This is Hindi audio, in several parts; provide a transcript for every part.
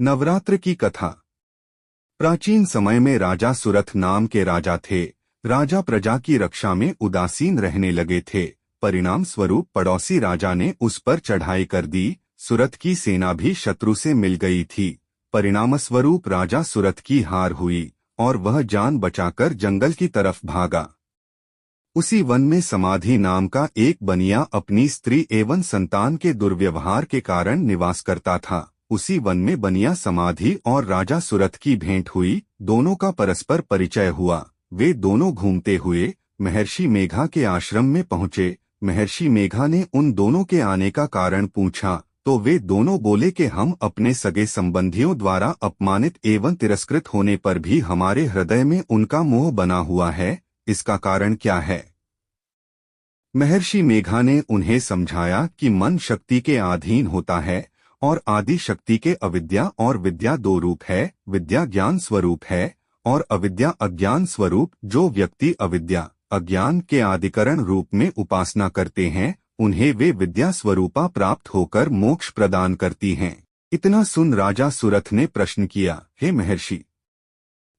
नवरात्र की कथा। प्राचीन समय में राजा सुरथ नाम के राजा थे। राजा प्रजा की रक्षा में उदासीन रहने लगे थे। परिणाम स्वरूप पड़ोसी राजा ने उस पर चढ़ाई कर दी। सुरथ की सेना भी शत्रु से मिल गई थी। परिणामस्वरूप राजा सुरथ की हार हुई और वह जान बचाकर जंगल की तरफ भागा। उसी वन में समाधि नाम का एक बनिया अपनी स्त्री एवं संतान के दुर्व्यवहार के कारण निवास करता था। उसी वन में बनिया समाधि और राजा सुरथ की भेंट हुई। दोनों का परस्पर परिचय हुआ। वे दोनों घूमते हुए महर्षि मेघा के आश्रम में पहुँचे। महर्षि मेघा ने उन दोनों के आने का कारण पूछा तो वे दोनों बोले कि हम अपने सगे संबंधियों द्वारा अपमानित एवं तिरस्कृत होने पर भी हमारे हृदय में उनका मोह बना हुआ है। इसका कारण क्या है? महर्षि मेघा ने उन्हें समझाया कि मन शक्ति के अधीन होता है और आदि शक्ति के अविद्या और विद्या दो रूप है। विद्या ज्ञान स्वरूप है और अविद्या अज्ञान स्वरूप। जो व्यक्ति अविद्या अज्ञान के आदिकरण रूप में उपासना करते हैं उन्हें वे विद्या स्वरूपा प्राप्त होकर मोक्ष प्रदान करती हैं। इतना सुन राजा सुरथ ने प्रश्न किया, हे महर्षि,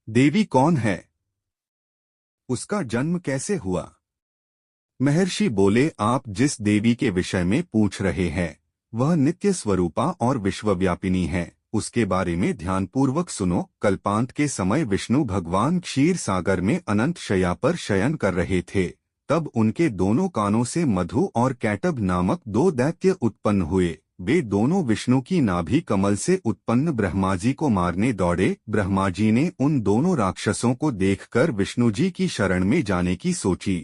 देवी कौन है? उसका जन्म कैसे हुआ? महर्षि बोले, आप जिस देवी के विषय में पूछ रहे हैं वह नित्य स्वरूपा और विश्वव्यापिनी है। उसके बारे में ध्यानपूर्वक सुनो। कल्पांत के समय विष्णु भगवान क्षीर सागर में अनंत शैया पर शयन कर रहे थे। तब उनके दोनों कानों से मधु और कैटभ नामक दो दैत्य उत्पन्न हुए। वे दोनों विष्णु की नाभि कमल से उत्पन्न ब्रह्माजी को मारने दौड़े। ब्रह्माजी ने उन दोनों राक्षसों को देखकर विष्णु जी की शरण में जाने की सोची,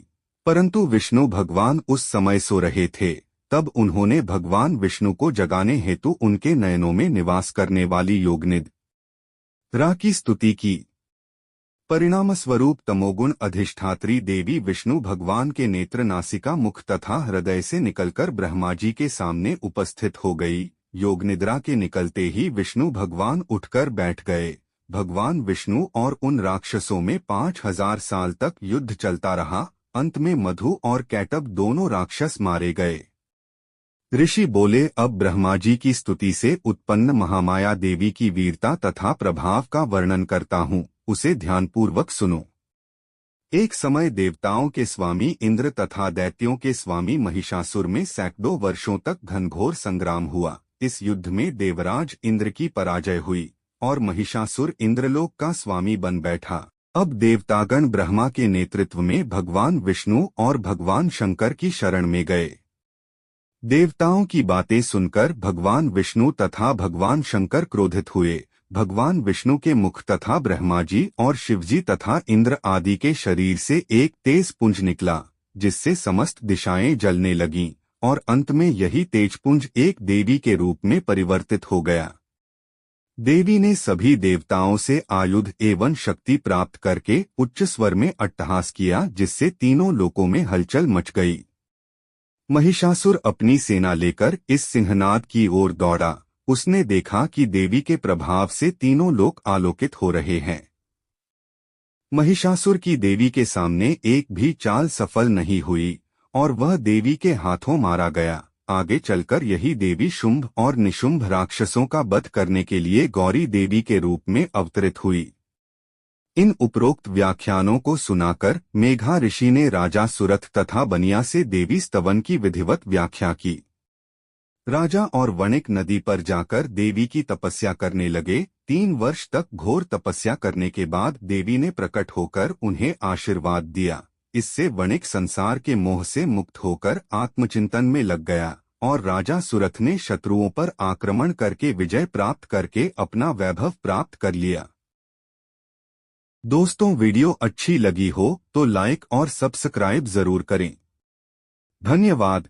परंतु विष्णु भगवान उस समय सो रहे थे। तब उन्होंने भगवान विष्णु को जगाने हेतु उनके नयनों में निवास करने वाली योगनिद्रा की स्तुति की। परिणामस्वरूप तमोगुण अधिष्ठात्री देवी विष्णु भगवान के नेत्र, नासिका, मुख तथा हृदय से निकलकर ब्रह्माजी के सामने उपस्थित हो गई। योगनिद्रा के निकलते ही विष्णु भगवान उठकर बैठ गए। भगवान विष्णु और उन राक्षसों में 5000 साल तक युद्ध चलता रहा। अंत में मधु और कैटभ दोनों राक्षस मारे गए। ऋषि बोले, अब ब्रह्माजी की स्तुति से उत्पन्न महामाया देवी की वीरता तथा प्रभाव का वर्णन करता हूँ, उसे ध्यानपूर्वक सुनो। एक समय देवताओं के स्वामी इंद्र तथा दैत्यों के स्वामी महिषासुर में सैकड़ों वर्षों तक घनघोर संग्राम हुआ। इस युद्ध में देवराज इंद्र की पराजय हुई और महिषासुर इंद्रलोक का स्वामी बन बैठा। अब देवतागण ब्रह्मा के नेतृत्व में भगवान विष्णु और भगवान शंकर की शरण में गए। देवताओं की बातें सुनकर भगवान विष्णु तथा भगवान शंकर क्रोधित हुए। भगवान विष्णु के मुख तथा ब्रह्माजी और शिवजी तथा इंद्र आदि के शरीर से एक तेज पुंज निकला, जिससे समस्त दिशाएं जलने लगीं और अंत में यही तेजपुंज एक देवी के रूप में परिवर्तित हो गया। देवी ने सभी देवताओं से आयुध एवं शक्ति प्राप्त करके उच्च स्वर में अट्टहास किया, जिससे तीनों लोकों में हलचल मच गई। महिषासुर अपनी सेना लेकर इस सिंहनाद की ओर दौड़ा। उसने देखा कि देवी के प्रभाव से तीनों लोक आलोकित हो रहे हैं। महिषासुर की देवी के सामने एक भी चाल सफल नहीं हुई और वह देवी के हाथों मारा गया। आगे चलकर यही देवी शुंभ और निशुंभ राक्षसों का वध करने के लिए गौरी देवी के रूप में अवतरित हुई। इन उपरोक्त व्याख्यानों को सुनाकर मेघा ऋषि ने राजा सुरथ तथा बनिया से देवी स्तवन की विधिवत व्याख्या की। राजा और वणिक नदी पर जाकर देवी की तपस्या करने लगे। 3 वर्ष तक घोर तपस्या करने के बाद देवी ने प्रकट होकर उन्हें आशीर्वाद दिया। इससे वणिक संसार के मोह से मुक्त होकर आत्मचिंतन में लग गया और राजा सुरथ ने शत्रुओं पर आक्रमण करके विजय प्राप्त करके अपना वैभव प्राप्त कर लिया। दोस्तों, वीडियो अच्छी लगी हो तो लाइक और सब्सक्राइब जरूर करें। धन्यवाद।